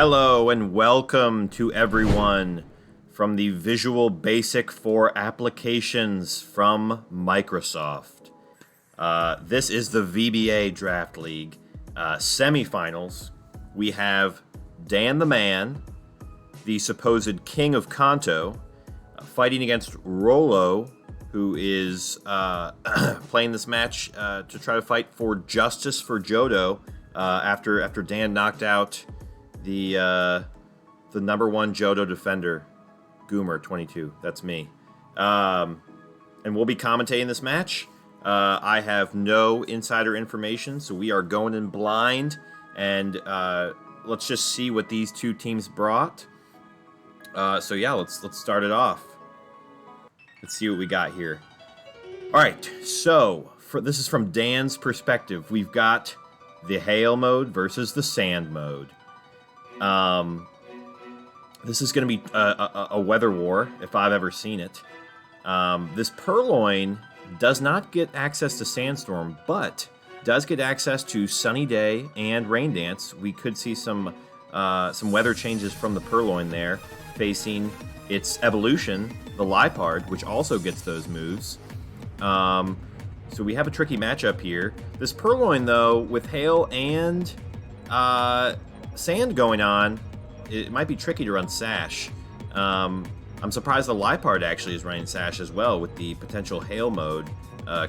Hello and welcome to everyone from the Visual Basic for Applications from Microsoft. This is the VBA Draft League semifinals. We have Dan the Man, the supposed king of Kanto, fighting against Rollo, who is playing this match to try to fight for justice for Johto after Dan knocked out the number one Johto defender, Goomer22. That's me. And we'll be commentating this match. I have no insider information, so we are going in blind. And let's just see what these two teams brought. So yeah, let's start it off. Let's see what we got here. All right, so this is from Dan's perspective. We've got the hail mode versus the sand mode. This is going to be a weather war, if I've ever seen it. This Purloin does not get access to Sandstorm, but does get access to Sunny Day and Rain Dance. We could see some weather changes from the Purloin there, facing its evolution, the Liepard, which also gets those moves. So we have a tricky matchup here. This Purloin, though, with Hail and Sand going on, it might be tricky to run Sash. I'm surprised the Liepard actually is running Sash as well, with the potential Hail mode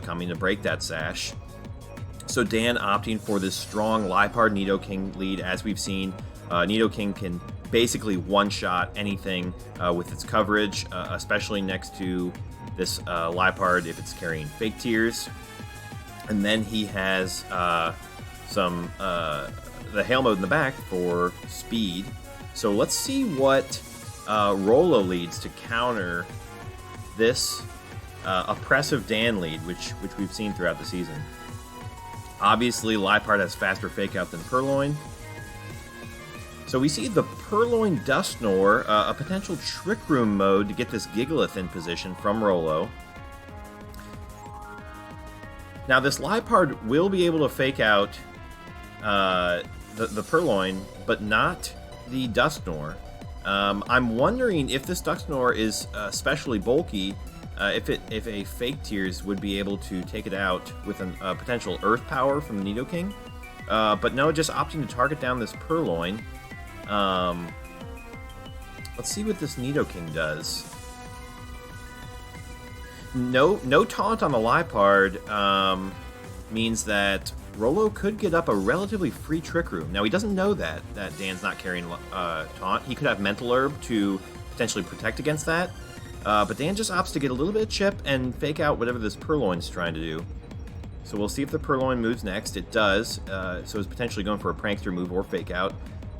coming to break that Sash. So Dan opting for this strong Liepard Nidoking lead, as we've seen. Nidoking can basically one-shot anything with its coverage, especially next to this Liepard if it's carrying Fake Tears. And then he has the Hail mode in the back for speed. So let's see what Rollo leads to counter this oppressive Dan lead, which we've seen throughout the season. Obviously, Liepard has faster Fake Out than Purloin. So we see the Purloin Dusknoir, a potential Trick Room mode to get this Gigalith in position from Rollo. Now this Liepard will be able to Fake Out the Purloin, but not the Dusknoir. I'm wondering if this Dusknoir is especially bulky, if a Fake Tears would be able to take it out with a potential Earth Power from the Nidoking. But no, just opting to target down this Purloin. Let's see what this Nidoking does. No taunt on the Liepard means that Rollo could get up a relatively free Trick Room. Now, he doesn't know that Dan's not carrying taunt. He could have Mental Herb to potentially protect against that. But Dan just opts to get a little bit of chip and Fake Out whatever this Purloin's trying to do. So we'll see if the Purloin moves next. It does. So it's potentially going for a Prankster move or Fake Out.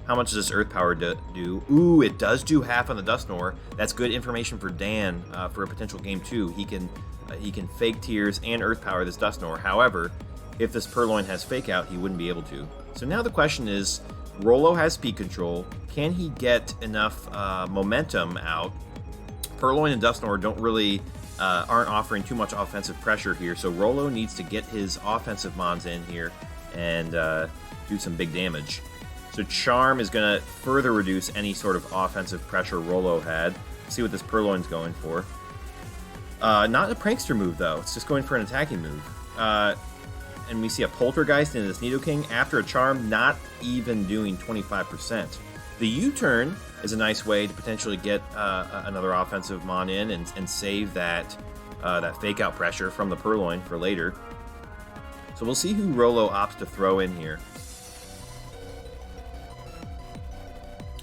How much does this Earth Power do? Ooh, it does do half on the Dusknoir. That's good information for Dan for a potential Game 2. He can Fake Tears and Earth Power this Dusknoir. However, if this Purloin has Fake Out, he wouldn't be able to. So now the question is, Rollo has speed control. Can he get enough momentum out? Purloin and Dusknoir don't really aren't offering too much offensive pressure here, so Rollo needs to get his offensive mons in here and do some big damage. So Charm is going to further reduce any sort of offensive pressure Rollo had. Let's see what this Purloin's going for. Not a Prankster move, though. It's just going for an attacking move. And we see a Poltergeist into this Nidoking after a Charm, not even doing 25%. The U-turn is a nice way to potentially get another offensive mon in and save that Fake Out pressure from the Purloin for later. So we'll see who Rollo opts to throw in here.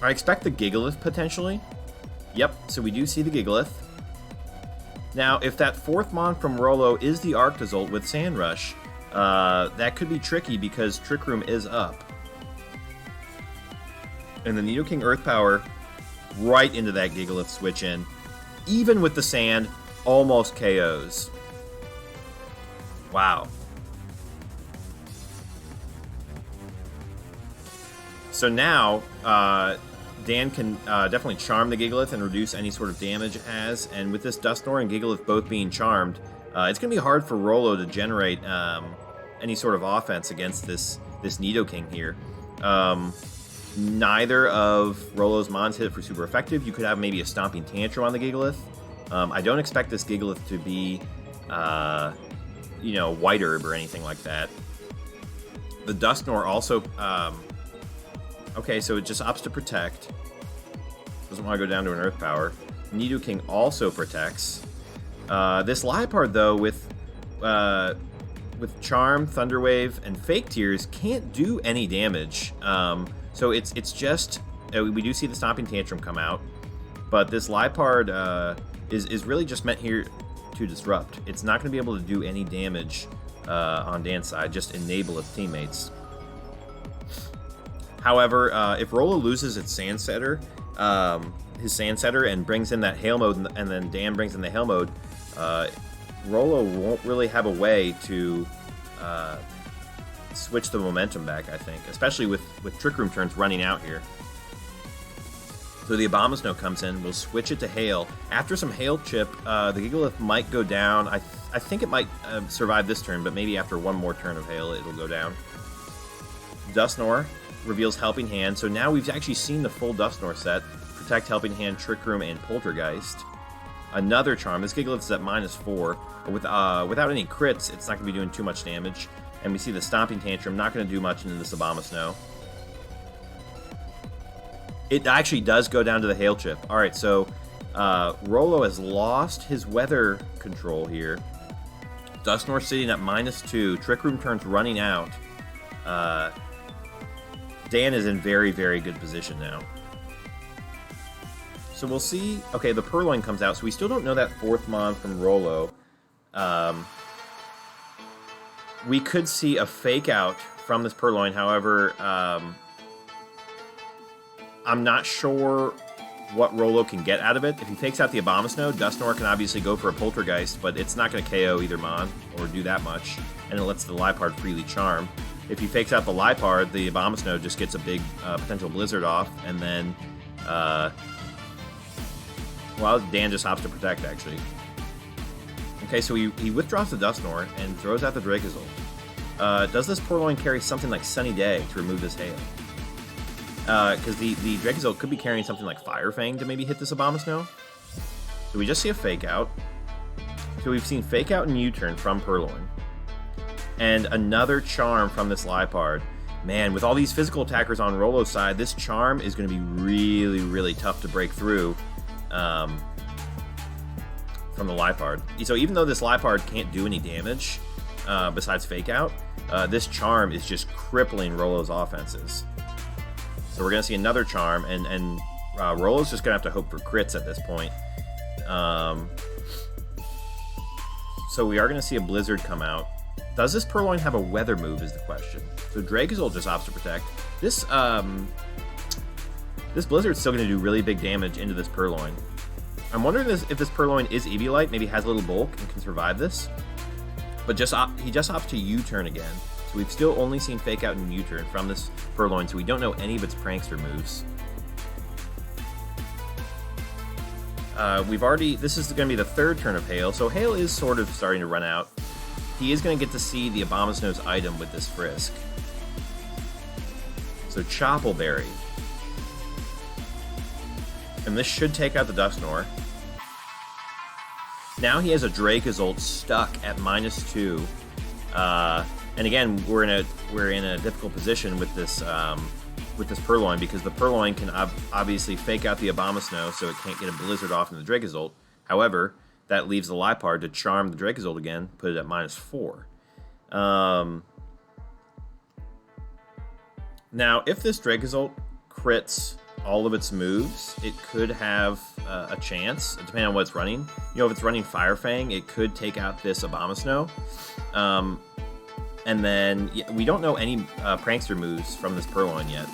I expect the Gigalith potentially. Yep, so we do see the Gigalith. Now, if that fourth mon from Rollo is the Arctozolt with Sand Rush, that could be tricky because Trick Room is up. And the Nidoking Earth Power right into that Gigalith switch in. Even with the Sand, almost KOs. Wow. So now, Dan can definitely charm the Gigalith and reduce any sort of damage it has. And with this Dusknoir and Gigalith both being charmed, it's going to be hard for Rollo to generate any sort of offense against this Nidoking here. neither of Rolo's Mons hit for super effective. You could have maybe a Stomping Tantrum on the Gigalith. I don't expect this Gigalith to be, you know, White Herb or anything like that. The Dusknoir also... okay, so it just opts to protect. Doesn't want to go down to an Earth Power. Nidoking also protects. This Liepard, though, with Charm, Thunder Wave, and Fake Tears, can't do any damage. So it's just... we do see the Stomping Tantrum come out, but this Liepard is really just meant here to disrupt. It's not going to be able to do any damage on Dan's side, just enable its teammates. However, if Rolo loses its Sandsetter, his Sandsetter, and brings in that Hail Mode, and then Dan brings in the Hail Mode, Rolo won't really have a way to switch the momentum back, I think, especially with Trick Room turns running out here. So the Abomasnow comes in, we'll switch it to Hail. After some Hail Chip, the Gigalith might go down. I think it might survive this turn, but maybe after one more turn of Hail, it'll go down. Dusknoir reveals Helping Hand, so now we've actually seen the full Dusknoir set. Protect, Helping Hand, Trick Room, and Poltergeist. Another Charm. This Gigalith is at -4. But without any crits, it's not going to be doing too much damage. And we see the Stomping Tantrum, not going to do much into this Abomasnow. It actually does go down to the Hail Chip. Alright, so Rolo has lost his weather control here. Dusknoir sitting at -2. Trick Room turns running out. Dan is in very, very good position now. So we'll see... Okay, the Purloin comes out, so we still don't know that 4th Mon from Rolo. We could see a Fake Out from this Purloin, however, I'm not sure what Rolo can get out of it. If he fakes out the Abomasnow, Dusknoir can obviously go for a Poltergeist, but it's not going to KO either Mon, or do that much, and it lets the Liepard freely Charm. If he fakes out the Liepard, the Abomasnow just gets a big potential Blizzard off, and then... well, Dan just opts to protect, actually. Okay, so he withdraws the Dusknoir and throws out the Dracozolt. Does this Purloin carry something like Sunny Day to remove this Hail? Because the Dracozolt could be carrying something like Fire Fang to maybe hit this Abomasnow. So we just see a Fake Out. So we've seen Fake Out and U-Turn from Purloin. And another Charm from this Liepard. Man, with all these physical attackers on Rolo's side, this Charm is going to be really, really tough to break through. From the Liepard. So even though this Liepard can't do any damage, besides Fake Out, this Charm is just crippling Rolo's offenses. So we're going to see another Charm, and Rolo's just going to have to hope for crits at this point. So we are going to see a Blizzard come out. Does this Purloin have a Weather move is the question. So Dracozolt just opts to protect. This Blizzard's still going to do really big damage into this Purloin. I'm wondering if this Purloin is Eviolite, maybe has a little bulk and can survive this. But he just opts to U-turn again. So we've still only seen Fake Out and U-turn from this Purloin, so we don't know any of its Prankster moves. This is going to be the 3rd turn of Hail, so Hail is sort of starting to run out. He is going to get to see the Abomasnow's item with this Frisk. So Choppleberry. And this should take out the Dusknoir. Now he has a Dracozolt stuck at -2. And again, we're in a difficult position with this Purloin, because the Purloin can obviously Fake Out the Abomasnow so it can't get a Blizzard off in the Dracozolt. However, that leaves the Liepard to charm the Dracozolt again, put it at -4. Now, if this Dracozolt crits all of its moves, it could have a chance, depending on what it's running. You know, if it's running Fire Fang, it could take out this Abomasnow. And then, we don't know any Prankster moves from this Purloin yet.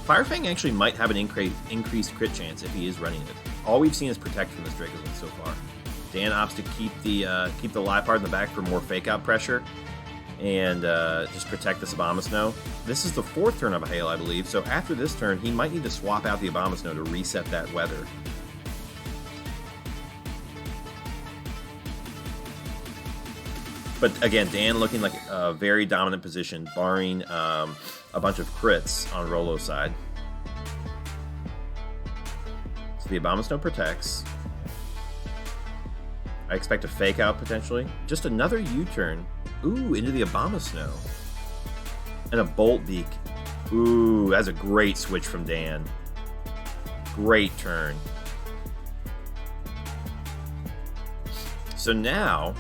Fire Fang actually might have an increased crit chance if he is running it. All we've seen is Protect from this Dracozolt so far. Dan opts to keep the Liepard in the back for more Fake Out pressure, and just protect this Abomasnow. This is the 4th turn of a Hail, I believe, so after this turn, he might need to swap out the Abomasnow to reset that weather. But again, Dan looking like a very dominant position, barring a bunch of crits on Rolo's side. So the Abomasnow protects. I expect a fake out potentially. Just another U-turn. Ooh, into the Abomasnow. And a Bolt Beak. Ooh, that's a great switch from Dan. Great turn. So now,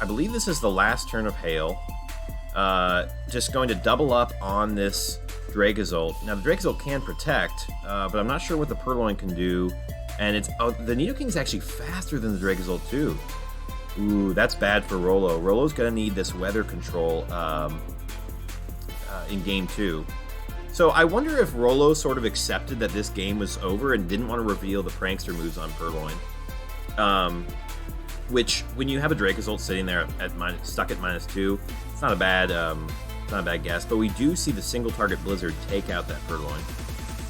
I believe this is the last turn of Hail. Just going to double up on this Dracozolt. Now, the Dracozolt can protect, but I'm not sure what the Purloin can do. And it's the Nidoking's actually faster than the Dracozolt, too. Ooh, that's bad for Rolo. Rolo's going to need this weather control in Game 2. So I wonder if Rolo sort of accepted that this game was over and didn't want to reveal the Prankster moves on Purloin. Which, when you have a Dracozolt sitting there at stuck at -2, it's not a bad guess. But we do see the single target Blizzard take out that Purloin.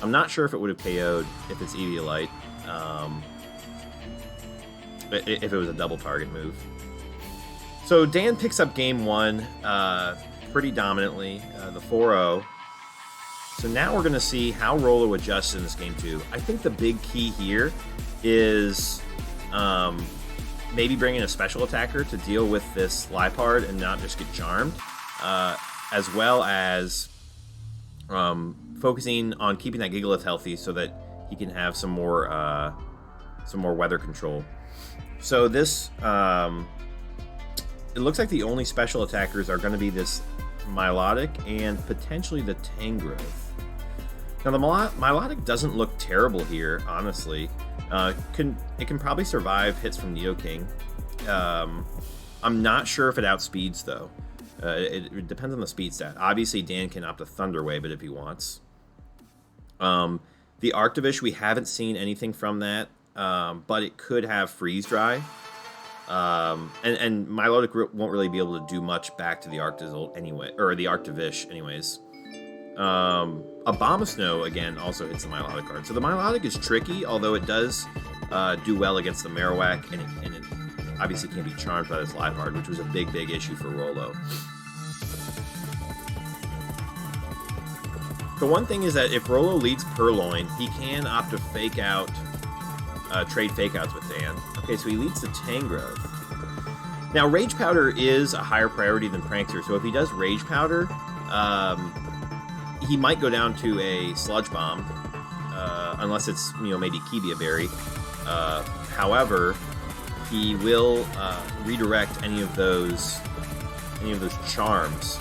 I'm not sure if it would have KO'd if it's Eviolite, if it was a double target move. So Dan picks up Game 1 pretty dominantly, the 4-0. So now we're going to see how Rolo adjusts in this Game 2. I think the big key here is maybe bringing a special attacker to deal with this Liepard and not just get charmed, as well as focusing on keeping that Gigalith healthy so that he can have some more weather control. So this, it looks like the only special attackers are going to be this Milotic and potentially the Tangrowth. Now the Milotic doesn't look terrible here, honestly. It can probably survive hits from Nidoking. I'm not sure if it outspeeds though. It depends on the speed stat. Obviously Dan can opt a Thunder Wave if he wants. The Arctovish, we haven't seen anything from that, but it could have Freeze Dry. And Milotic won't really be able to do much back to the Arctozolt anyway, or the Arctovish anyways. Abomasnow, again, also hits the Milotic card. So the Milotic is tricky, although it does do well against the Marowak, and it obviously can be charmed by this Liepard, which was a big issue for Rolo. The one thing is that if Rolo leads Purloin, he can opt to fake out, trade fake outs with Dan. Okay, so he leads the Tangrowth. Now, Rage Powder is a higher priority than Prankster, so if he does Rage Powder, he might go down to a Sludge Bomb, unless it's, maybe Kibia Berry. However, he will redirect any of those charms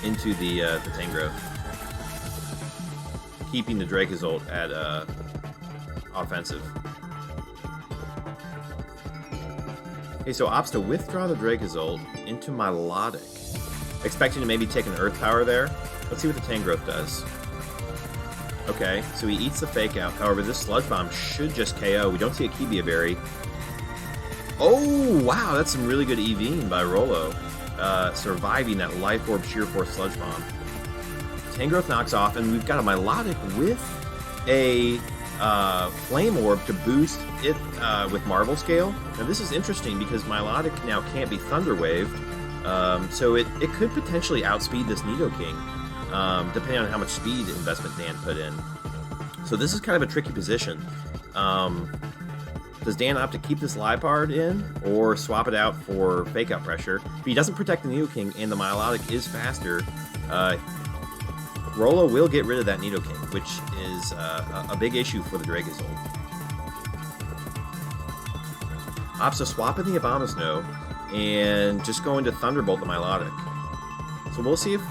into the Tangrowth, keeping the Dracozolt at offensive. Okay, so opts to withdraw the Dracozolt into Milotic, expecting to maybe take an Earth Power there. Let's see what the Tangrowth does. Okay, so he eats the Fake Out. However, this Sludge Bomb should just KO. We don't see a Kibia Berry. Oh, wow, that's some really good EVing by Rolo. Surviving that Life Orb Sheer Force Sludge Bomb. Tangrowth knocks off, and we've got a Milotic with a Flame Orb to boost it with Marble Scale. Now this is interesting because Milotic now can't be Thunder Waved, so it could potentially outspeed this Nidoking, depending on how much speed investment Dan put in. So this is kind of a tricky position. Does Dan opt to keep this Liepard in, or swap it out for Fake Out Pressure? If he doesn't protect the Nidoking and the Milotic is faster, Rolo will get rid of that Nidoking, which is a big issue for the Dracozolt. Opts to swap in the Abomasnow and just go into Thunderbolt the Milotic. So we'll see if...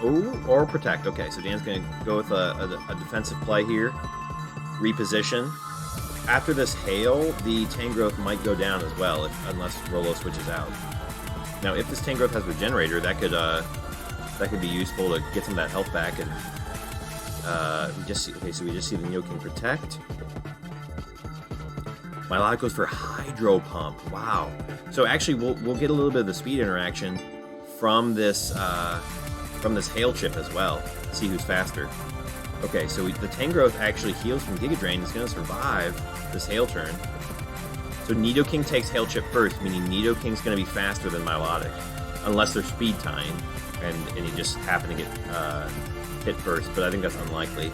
Oh, or Protect. Okay, so Dan's going to go with a defensive play here. Reposition. After this Hail, the Tangrowth might go down as well, unless Rolo switches out. Now, if this Tangrowth has Regenerator, that could be useful to get some of that health back. And we just see the Nidoking Protect. Milotic goes for Hydro Pump. Wow. So actually, we'll get a little bit of the speed interaction from this Hail chip as well. See who's faster. Okay, so the Tangrowth actually heals from Giga Drain. It's going to survive this Hail turn. So Nidoking takes Hail Chip first, meaning Nidoking's going to be faster than Milotic, unless they're speed tying, and he just happen to get hit first, but I think that's unlikely.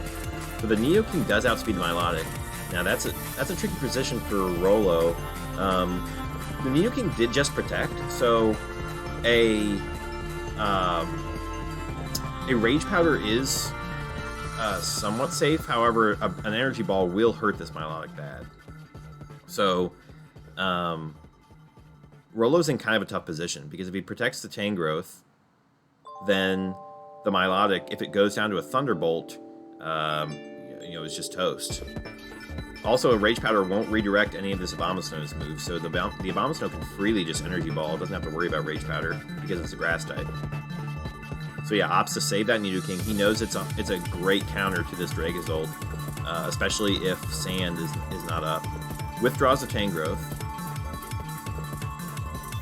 So the Nidoking does outspeed the Milotic. Now that's a tricky position for Rolo. The Nidoking did just protect, so a Rage Powder is somewhat safe. However, an Energy Ball will hurt this Milotic bad. So Rolo's in kind of a tough position, because if he protects the Tangrowth, then the Milotic, if it goes down to a Thunderbolt, is just toast. Also, a Rage Powder won't redirect any of this Abomasnow's moves, so the Abomasnow can freely just Energy Ball. It doesn't have to worry about Rage Powder, because it's a Grass type. So yeah, opts to save that Nidoking. He knows it's a great counter to this Dragozolt, especially if Sand is not up. Withdraws the Tangrowth.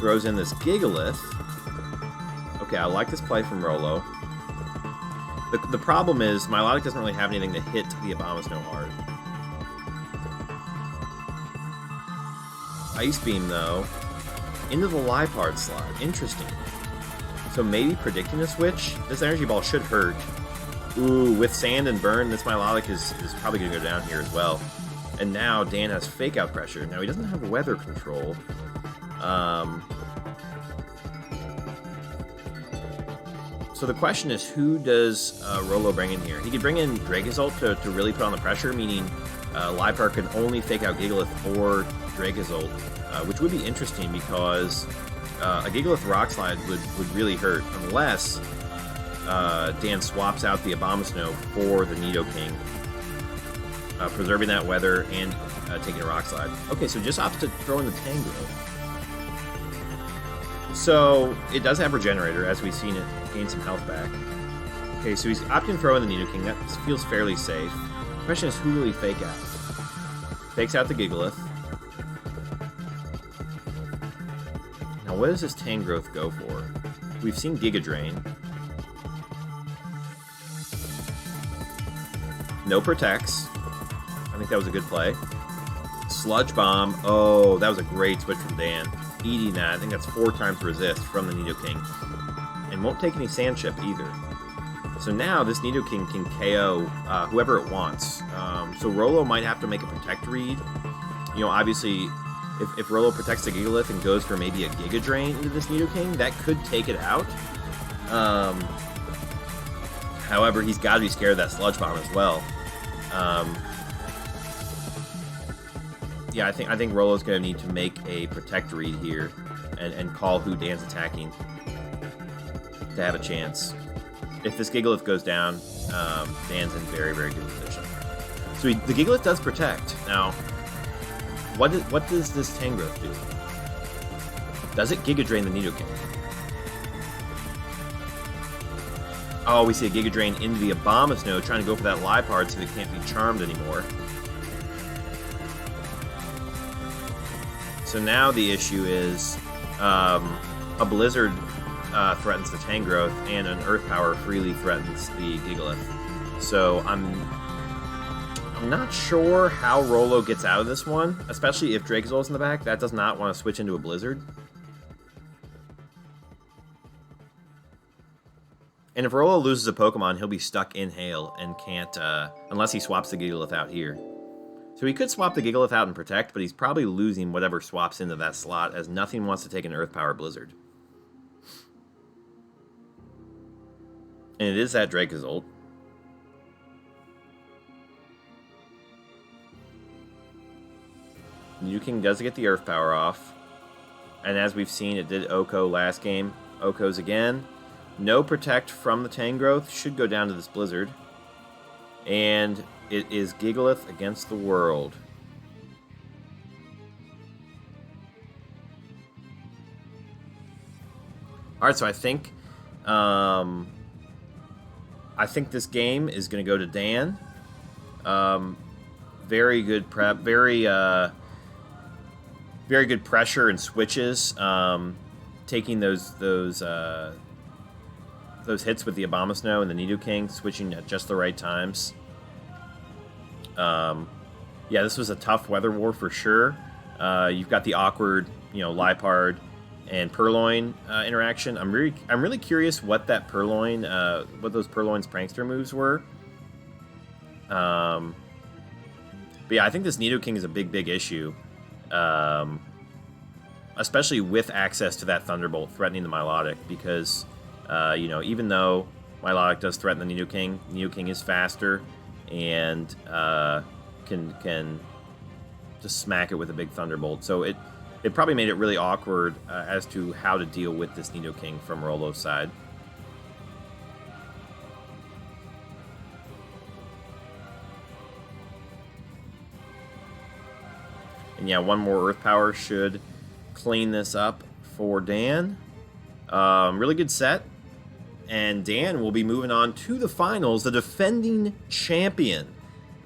Throws in this Gigalith. Okay, I like this play from Rolo. The problem is, Milotic doesn't really have anything to hit the Abomasnow hard. Ice Beam, though, into the Liepard slot. Interesting. So maybe predicting a switch? This Energy Ball should hurt. Ooh, with Sand and Burn, this Milotic is probably going to go down here as well. And now Dan has Fake Out pressure. Now, he doesn't have weather control. So the question is, who does Rolo bring in here? He could bring in Dragozolt to really put on the pressure, meaning Liepard can only Fake Out Gigalith or Dragozolt, which would be interesting because a Gigalith Rock Slide would really hurt, unless Dan swaps out the Abomasnow for the Nidoking, preserving that weather and taking a Rock Slide. Okay, so just opts to throw in the Tangrowth. So it does have Regenerator, as we've seen it gain some health back. Okay, so he's opting to throw in the Nidoking. That feels fairly safe. The question is, who will he Fake Out? Fakes out the Gigalith. Now, what does this Tangrowth go for? We've seen Giga Drain. No protects. I think that was a good play. Sludge Bomb. Oh, that was a great switch from Dan. Eating that. I think that's 4 times resist from the Nidoking. And won't take any Sand Chip either. So now this Nidoking can KO whoever it wants. So Rolo might have to make a Protect read. You know, obviously, if Rolo protects the Gigalith and goes for maybe a Giga Drain into this Nidoking, that could take it out. However, he's got to be scared of that Sludge Bomb as well. Yeah, I think Rolo's going to need to make a Protect read here and call who Dan's attacking to have a chance. If this Gigalith goes down, Dan's in very, very good position. So the Gigalith does protect. Now, what does this Tangrowth do? Does it Giga Drain the Nidoking? Oh, we see a Giga Drain into the Abomasnow, trying to go for that Liepard so it can't be charmed anymore. So now the issue is a Blizzard threatens the Tangrowth, and an Earth Power freely threatens the Gigalith. So I'm not sure how Rolo gets out of this one, especially if Drakozol's in the back. That does not want to switch into a Blizzard. And if Rolo loses a Pokemon, he'll be stuck in Hail and can't, unless he swaps the Gigalith out here. So he could swap the Gigalith out and Protect, but he's probably losing whatever swaps into that slot, as nothing wants to take an Earth Power Blizzard. And it is that Dracozolt. Nidoking does get the Earth Power off. And as we've seen, it did Oko last game. Oko's again. No Protect from the Tangrowth. Should go down to this Blizzard. And it is Gigalith against the world. Alright, so I think this game is going to go to Dan. Very good prep. Very good pressure and switches. Taking those hits with the Abomasnow and the Nidoking, switching at just the right times. Yeah, this was a tough weather war for sure. You've got the awkward, Liepard and Purloin interaction. I'm really curious what that Purloin, what those Purloin's prankster moves were. But yeah, I think this Nidoking is a big issue. Especially with access to that Thunderbolt threatening the Milotic, because, even though Milotic does threaten the Nidoking is faster and can just smack it with a big Thunderbolt. So it probably made it really awkward as to how to deal with this Nidoking from Rolo's side. And yeah, one more Earth Power should clean this up for Dan. Really good set. And Dan will be moving on to the finals, the defending champion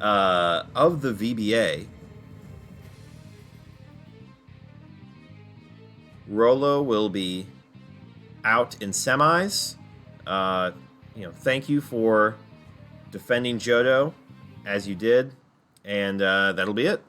of the VBA. Rolo will be out in semis. Thank you for defending Johto as you did. And that'll be it.